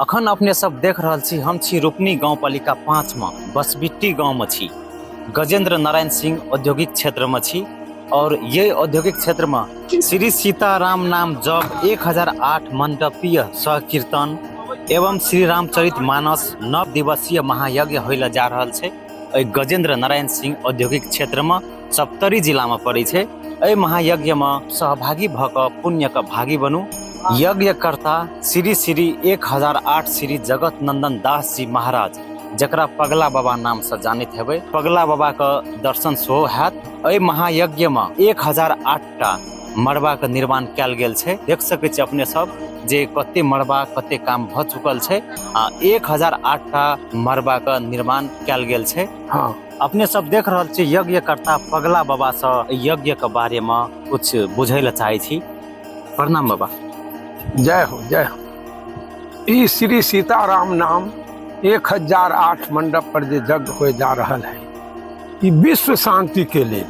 अखन अपने सब देख रहल छी, हम छी रूपनी गांव पालिका 5 में बसबिट्टी गांव में छी। गजेंद्र नारायण सिंह औद्योगिक क्षेत्र में छी और ये औद्योगिक क्षेत्र में श्री सीताराम नाम जप 1008 मंडपीय सहकीर्तन एवं श्री रामचरित मानस 9 दिवसीय महायज्ञ होइला जा रहल छे। गजेंद्र नारायण सिंह औद्योगिक क्षेत्र में सप्तरी जिला में पड़े छे। महायज्ञ में सहभागी भक पुण्य का भागी बनू। यज्ञकर्ता श्री श्री 1008 श्री जगत नंदन दास जी महाराज, जकरा पगला बाबा नाम से जानित हेबे, पगला बाबा का दर्शन सेहो हैत। महायज्ञ में 1008 टा मड़बा के निर्माण कैल गेल छे। देख सके छी अपने सब जे कते मड़बा कते काम भ चुकल छे। 1008 टा मड़बा का निर्माण कैल गेल छे। हाँ, अपने सब देख रहल छी यज्ञकर्ता पगला बाबा से यज्ञ के बारे में कुछ बुझे ला चाहे छी। प्रणाम बाबा। जय हो जय हो। ई श्री सीताराम नाम 1008 मंडप पर जे यज्ञ हो जा रहा है, ई विश्व शांति के लिए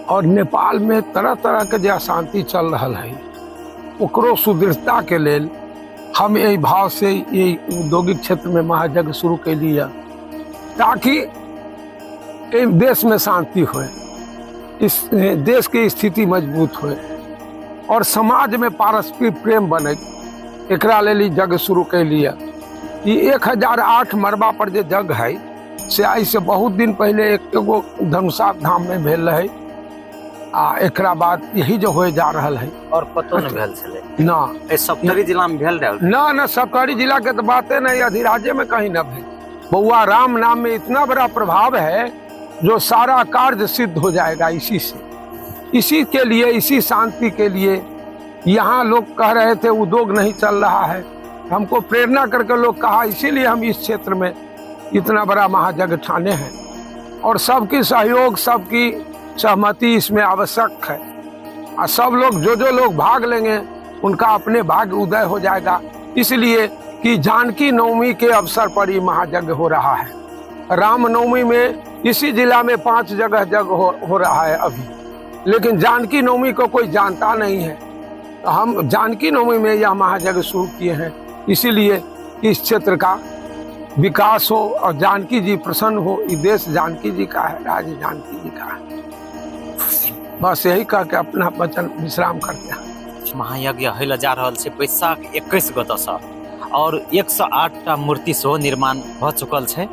और नेपाल में तरह तरह के जो अशांति चल रहा है ओकरो सुदृढ़ता के लेल हम यही भाव से ये औद्योगिक क्षेत्र में महायज्ञ शुरू कर लिया, ताकि देश में शांति हो, इस देश की स्थिति मजबूत हो और समाज में पारस्परिक प्रेम बने। एकरा लेल यज्ञ शुरू कर लिया। ये 1008 मरबा पर जो यज्ञ है से आई से बहुत दिन पहले एगो धनुषा धाम में भेल रहे। एकरा बाद यही जो हो जा रहा है। और कतो न भेल छले ना सप्तरी जिला में भेल रहे ना सप्तरी जिला के तो बातें नहीं, अधिराज्य में कहीं न भेल। बउआ राम नाम में इतना बड़ा प्रभाव है जो सारा कार्य सिद्ध हो जाएगा इसी से। इसी के लिए, इसी शांति के लिए यहाँ लोग कह रहे थे उद्योग नहीं चल रहा है, हमको प्रेरणा करके लोग कहा, इसीलिए हम इस क्षेत्र में इतना बड़ा महायज्ञ ठाने हैं। और सबकी सहयोग, सबकी सहमति इसमें आवश्यक है। और सब लोग जो लोग भाग लेंगे उनका अपने भाग्य उदय हो जाएगा। इसलिए कि जानकी नवमी के अवसर पर ही महायज्ञ हो रहा है। राम नवमी में इसी जिला में 5 जगह यज्ञ हो रहा है अभी, लेकिन जानकी नवमी को कोई जानता नहीं है। तो हम जानकी नवमी में यह महायज्ञ शुरू किए हैं, इसीलिए इस क्षेत्र का विकास हो और जानकी जी प्रसन्न हो। ये देश जानकी जी का है, राज्य जानकी जी का है। बस यही कह के अपना वचन विश्राम करते हैं। महायज्ञ होइला जा रहल छे बैसाख 21 गते से और 108 टा मूर्ति सेहो निर्माण भ चुकल छे।